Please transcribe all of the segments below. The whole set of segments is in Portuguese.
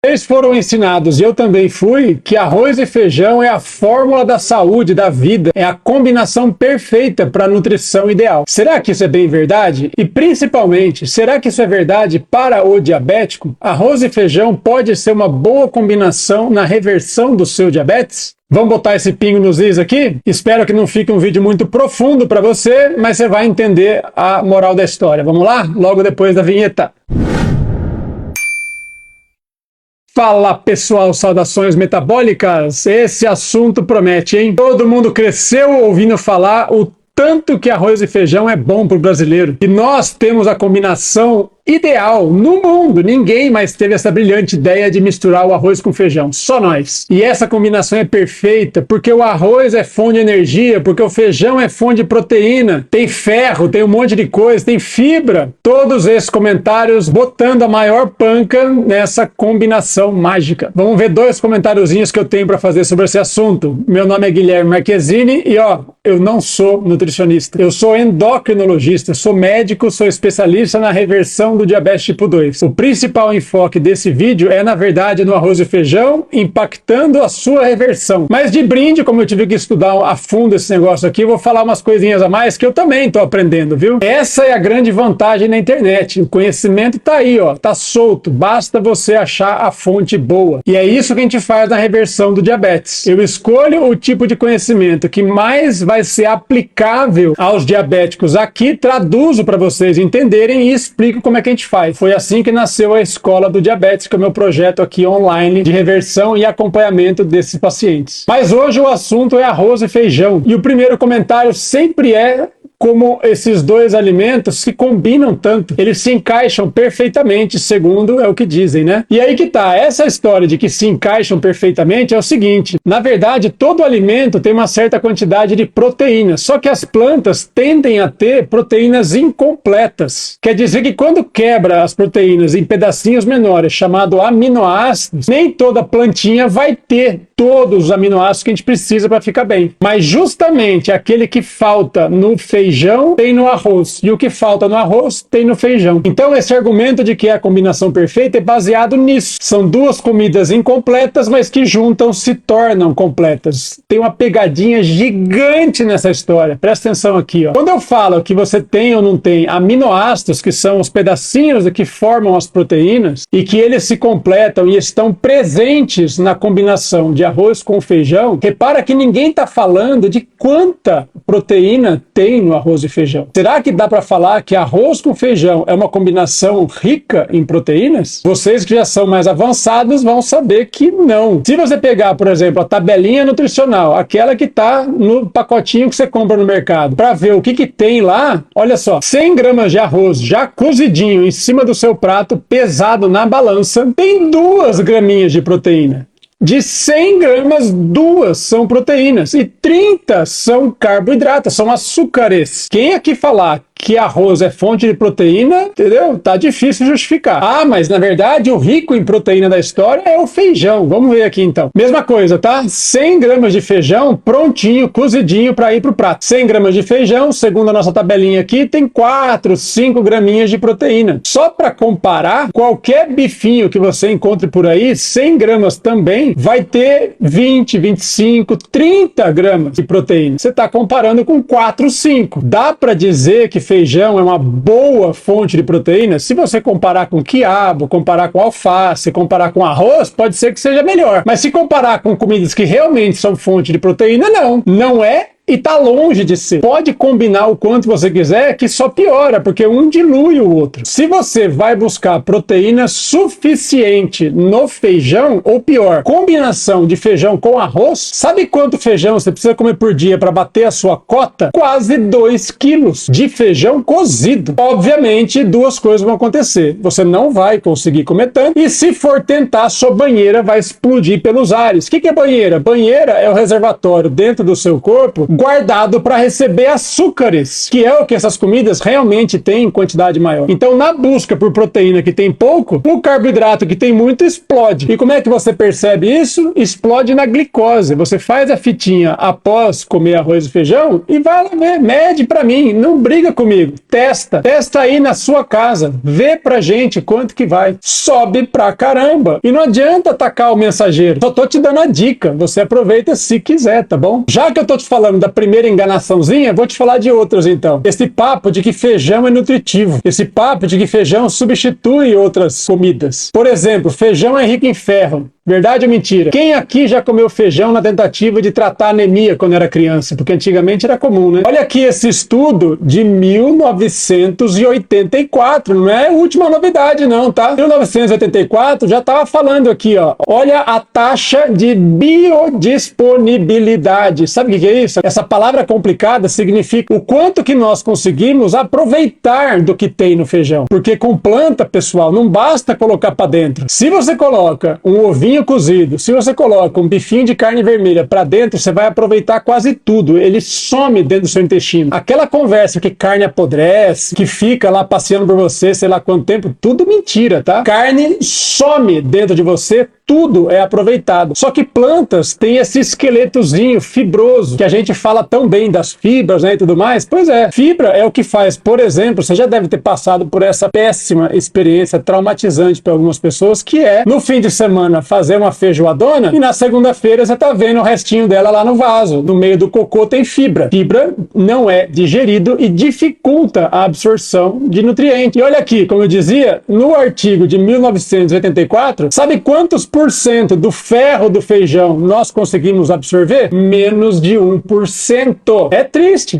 Vocês foram ensinados, e eu também fui, que arroz e feijão é a fórmula da saúde, da vida, é a combinação perfeita para a nutrição ideal. Será que isso é bem verdade? E principalmente, será que isso é verdade para o diabético? Arroz e feijão pode ser uma boa combinação na reversão do seu diabetes? Vamos botar esse pingo nos is aqui? Espero que não fique um vídeo muito profundo para você, mas você vai entender a moral da história. Vamos lá? Logo depois da vinheta. Fala pessoal, saudações metabólicas, esse assunto promete, hein? Todo mundo cresceu ouvindo falar o tanto que arroz e feijão é bom para o brasileiro. E nós temos a combinação ideal no mundo. Ninguém mais teve essa brilhante ideia de misturar o arroz com feijão, só nós. E essa combinação é perfeita porque o arroz é fonte de energia, porque o feijão é fonte de proteína, tem ferro, tem um monte de coisa, tem fibra. Todos esses comentários botando a maior panca nessa combinação mágica. Vamos ver dois comentáriozinhos que eu tenho para fazer sobre esse assunto. Meu nome é Guilherme Marquezini e eu não sou nutricionista. Eu sou endocrinologista, sou médico, sou especialista na reversão do diabetes tipo 2. O principal enfoque desse vídeo é, na verdade, no arroz e feijão, impactando a sua reversão. Mas de brinde, como eu tive que estudar a fundo esse negócio aqui, eu vou falar umas coisinhas a mais que eu também estou aprendendo, viu? Essa é a grande vantagem na internet. O conhecimento tá aí, tá solto. Basta você achar a fonte boa. E é isso que a gente faz na reversão do diabetes. Eu escolho o tipo de conhecimento que mais vai ser aplicável aos diabéticos aqui, traduzo para vocês entenderem e explico como é que a gente faz. Foi assim que nasceu a Escola do Diabetes, que é o meu projeto aqui online de reversão e acompanhamento desses pacientes. Mas hoje o assunto é arroz e feijão. E o primeiro comentário sempre é como esses dois alimentos se combinam tanto, eles se encaixam perfeitamente, segundo é o que dizem, né? E aí que tá, essa história de que se encaixam perfeitamente é o seguinte, na verdade todo alimento tem uma certa quantidade de proteínas, só que as plantas tendem a ter proteínas incompletas. Quer dizer que quando quebra as proteínas em pedacinhos menores, chamado aminoácidos, nem toda plantinha vai ter todos os aminoácidos que a gente precisa para ficar bem. Mas justamente aquele que falta no feijão tem no arroz, e o que falta no arroz tem no feijão. Então esse argumento de que é a combinação perfeita é baseado nisso. São duas comidas incompletas, mas que juntam se tornam completas. Tem uma pegadinha gigante nessa história. Presta atenção aqui, Quando eu falo que você tem ou não tem aminoácidos, que são os pedacinhos que formam as proteínas, e que eles se completam e estão presentes na combinação de arroz com feijão, repara que ninguém está falando de quanta proteína tem no arroz e feijão. Será que dá para falar que arroz com feijão é uma combinação rica em proteínas? Vocês que já são mais avançados vão saber que não. Se você pegar, por exemplo, a tabelinha nutricional, aquela que está no pacotinho que você compra no mercado, para ver o que tem lá, olha só, 100 gramas de arroz já cozidinho em cima do seu prato, pesado na balança, tem 2 graminhas de proteína. De 100 gramas, 2 são proteínas e 30 são carboidratos, são açúcares. Quem aqui falar que arroz é fonte de proteína, entendeu? Tá difícil justificar. Ah, mas na verdade o rico em proteína da história é o feijão. Vamos ver aqui então. Mesma coisa, tá? 100 gramas de feijão prontinho, cozidinho para ir pro prato. 100 gramas de feijão, segundo a nossa tabelinha aqui, tem 4, 5 graminhas de proteína. Só para comparar, qualquer bifinho que você encontre por aí, 100 gramas também vai ter 20, 25, 30 gramas de proteína. Você tá comparando com 4, 5. Dá para dizer que feijão é uma boa fonte de proteína? Se você comparar com quiabo, comparar com alface, comparar com arroz, pode ser que seja melhor. Mas se comparar com comidas que realmente são fonte de proteína, não é. E tá longe de ser. Pode combinar o quanto você quiser, que só piora, porque um dilui o outro. Se você vai buscar proteína suficiente no feijão, ou pior, combinação de feijão com arroz, sabe quanto feijão você precisa comer por dia para bater a sua cota? Quase 2 quilos de feijão cozido. Obviamente, 2 coisas vão acontecer. Você não vai conseguir comer tanto, e se for tentar, sua banheira vai explodir pelos ares. O que é banheira? Banheira é o reservatório dentro do seu corpo guardado para receber açúcares, que é o que essas comidas realmente têm em quantidade maior. Então, na busca por proteína que tem pouco, o carboidrato que tem muito explode. E como é que você percebe isso? Explode na glicose. Você faz a fitinha após comer arroz e feijão e vai lá ver, mede para mim, não briga comigo, testa aí na sua casa, vê pra gente quanto que vai, sobe pra caramba. E não adianta atacar o mensageiro, só tô te dando a dica, você aproveita se quiser, tá bom? Já que eu tô te falando da primeira enganaçãozinha, vou te falar de outras então. Esse papo de que feijão é nutritivo, esse papo de que feijão substitui outras comidas. Por exemplo, feijão é rico em ferro. Verdade ou mentira? Quem aqui já comeu feijão na tentativa de tratar anemia quando era criança? Porque antigamente era comum, né? Olha aqui esse estudo de 1984, não é a última novidade não, tá? 1984 já estava falando aqui, ó. Olha a taxa de biodisponibilidade. Sabe o que é isso? Essa palavra complicada significa o quanto que nós conseguimos aproveitar do que tem no feijão. Porque com planta, pessoal, não basta colocar para dentro. Se você coloca um ovinho cozido, se você coloca um bifinho de carne vermelha para dentro, você vai aproveitar quase tudo. Ele some dentro do seu intestino. Aquela conversa que carne apodrece, que fica lá passeando por você, sei lá quanto tempo, tudo mentira, tá? Carne some dentro de você, tudo é aproveitado. Só que plantas têm esse esqueletozinho fibroso, que a gente fala tão bem das fibras, né, e tudo mais. Pois é, fibra é o que faz, por exemplo, você já deve ter passado por essa péssima experiência traumatizante para algumas pessoas, que é, no fim de semana, fazer uma feijoadona e na segunda-feira você tá vendo o restinho dela lá no vaso. No meio do cocô tem fibra. Fibra não é digerido e dificulta a absorção de nutrientes. E olha aqui, como eu dizia, no artigo de 1984, sabe quantos por cento do ferro do feijão nós conseguimos absorver? Menos de 1%. É triste,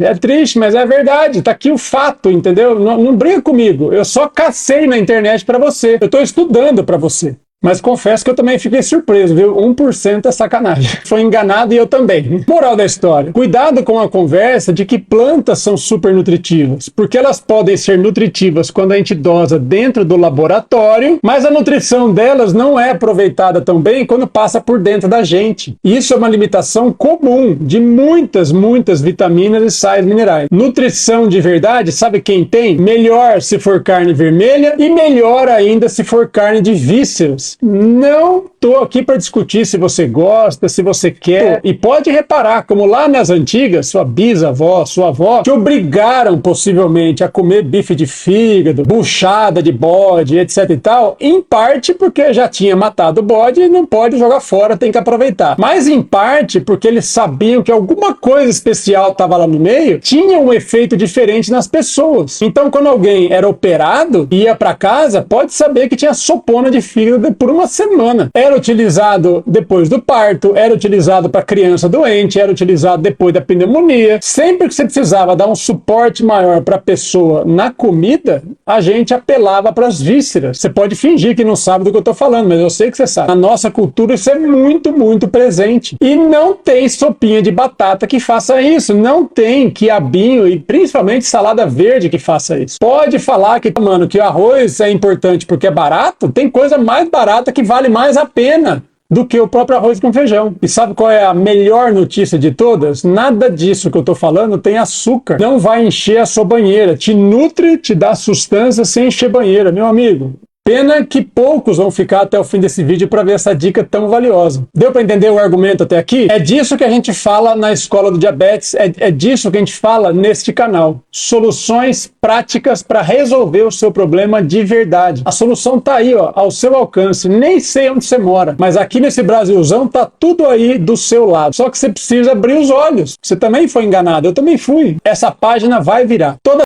mas é verdade. Tá aqui o fato, entendeu? Não briga comigo. Eu só cacei na internet para você. Eu tô estudando para você. Mas confesso que eu também fiquei surpreso, viu? 1% é sacanagem. Foi enganado e eu também. Moral da história. Cuidado com a conversa de que plantas são super nutritivas, porque elas podem ser nutritivas quando a gente dosa dentro do laboratório, mas a nutrição delas não é aproveitada tão bem quando passa por dentro da gente. Isso é uma limitação comum de muitas vitaminas e sais minerais. Nutrição de verdade, sabe quem tem? Melhor se for carne vermelha e melhor ainda se for carne de vísceras. Não tô aqui para discutir se você gosta, se você quer. E pode reparar, como lá nas antigas, sua bisavó, sua avó, te obrigaram possivelmente a comer bife de fígado, buchada de bode, etc e tal, em parte porque já tinha matado o bode e não pode jogar fora, tem que aproveitar. Mas em parte porque eles sabiam que alguma coisa especial estava lá no meio, tinha um efeito diferente nas pessoas. Então quando alguém era operado, ia para casa, pode saber que tinha sopona de fígado por uma semana. Era utilizado depois do parto, era utilizado para criança doente, era utilizado depois da pneumonia. Sempre que você precisava dar um suporte maior para a pessoa na comida, a gente apelava para as vísceras. Você pode fingir que não sabe do que eu estou falando, mas eu sei que você sabe. Na nossa cultura isso é muito presente. E não tem sopinha de batata que faça isso. Não tem quiabinho e principalmente salada verde que faça isso. Pode falar que, mano, que o arroz é importante porque é barato, tem coisa mais barata que vale mais a pena do que o próprio arroz com feijão. E sabe qual é a melhor notícia de todas? Nada disso que eu tô falando tem açúcar. Não vai encher a sua banheira. Te nutre, te dá sustância sem encher banheira, meu amigo. Pena que poucos vão ficar até o fim desse vídeo para ver essa dica tão valiosa. Deu para entender o argumento até aqui? É disso que a gente fala na Escola do Diabetes, é disso que a gente fala neste canal. Soluções práticas para resolver o seu problema de verdade. A solução tá aí, ó, ao seu alcance. Nem sei onde você mora, mas aqui nesse Brasilzão tá tudo aí do seu lado. Só que você precisa abrir os olhos. Você também foi enganado, eu também fui. Essa página vai virar. Toda